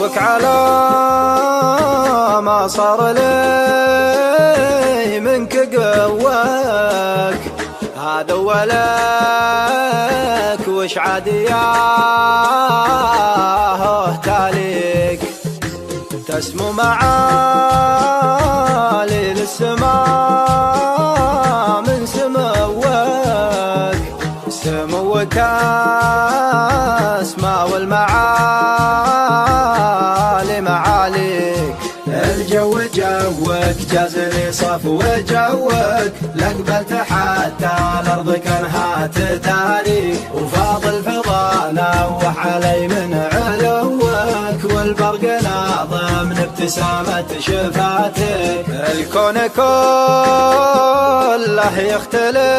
جوك على ما صار لي منك قواك، هذا ولك وش عادياه تاليك، تسمو معالي للسماء من سموك، سموك اسماء والمعالي معاليك. الجو جوك جازني صفو جوك، لقبلت حتى الارض كانها تداريك، وفاض الفضا نوح علي من علوك، والبرق ناظم من ابتسامة شفاتك. الكون كله يختلي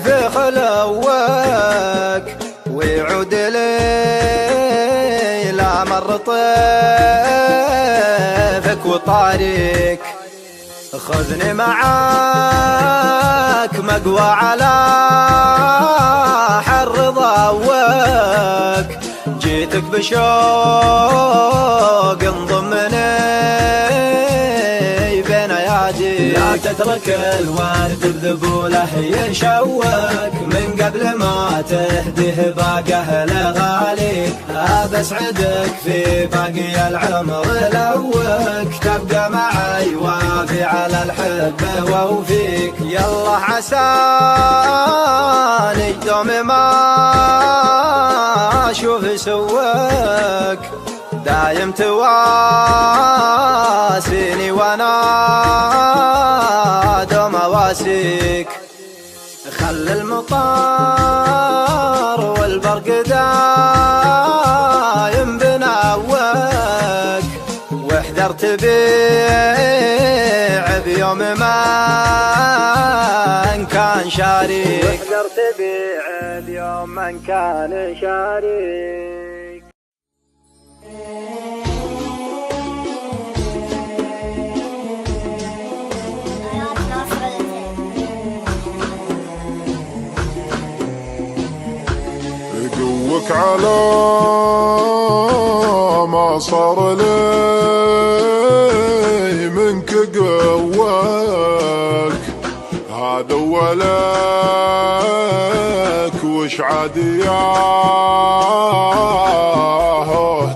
في خلوك، ويعود لي لا مر طيفك وطاريك. خذني معاك مقوى على حر ضوك، جيتك بشوق انضمني بين ايادي. لا تترك الورد بذبوله يشوك، من قبل ما تهديه باقه لغاليك، بسعدك في باقي العمر لوك، تبقى معي وافي على الحب ووفيك. يلا عساني دوم ما اشوف سواك، دايم تواسيني وانا دوم اواسيك. خل المطار والبرق دايم بناوك، واحذر تبيع بيوم ما ان كان شاريك، واحذر تبيع بيوم ما ان كان شاريك. جوك على ما صار لي منك قواك، هذا ولك وش عادياه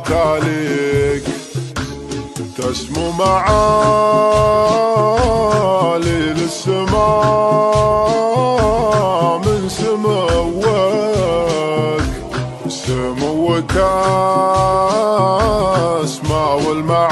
تاليك، تسمو معالي للسماء من سموك، سموك اسماء والمعالي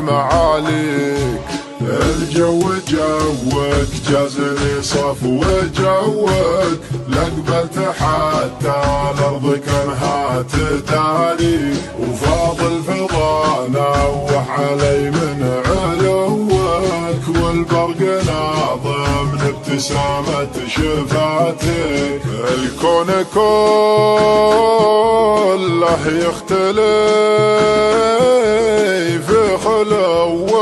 معاليك. الجو جوك جازني صفو جوك، لقبلت حتى الارض كانها تداريك، وفاض الفضا نوح علي من علوك، والبرق ناظم من ابتسامة شفاتك. الكون كله يختلي في خلوك،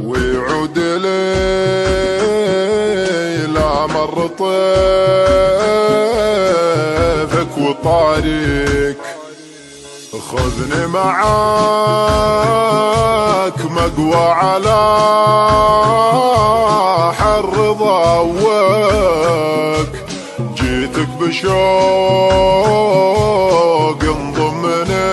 ويعود لي لا مر طيفك وطاريك. خذني معاك مقوى على حر ضوك، جيتك بشوق انضمني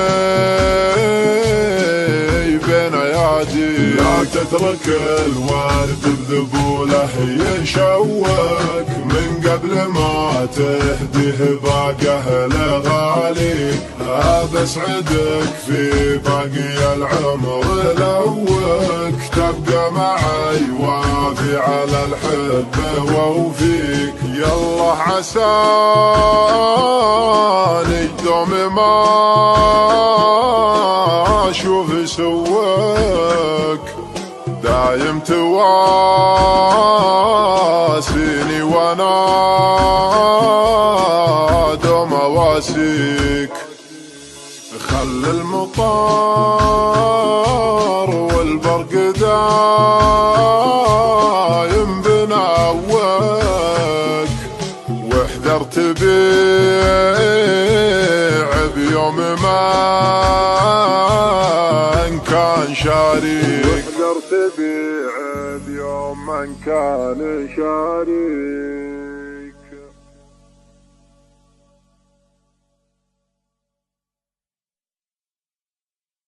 بين ايادي. لا تترك الورد بذبوله يشوك، من قبل ما تهديه باقه لغاليك، بسعدك في باقي العمر لوك، تبقى معي وافي على الحب ووفيك. يلا عساني دوم ما اشوف سواك، دايم تواسيني وانا دوم اواسيك. خل المطار والبرق دايم بناوك، واحذر تبيع كان شريك. واحذر تبيع اليوم من كان شريك.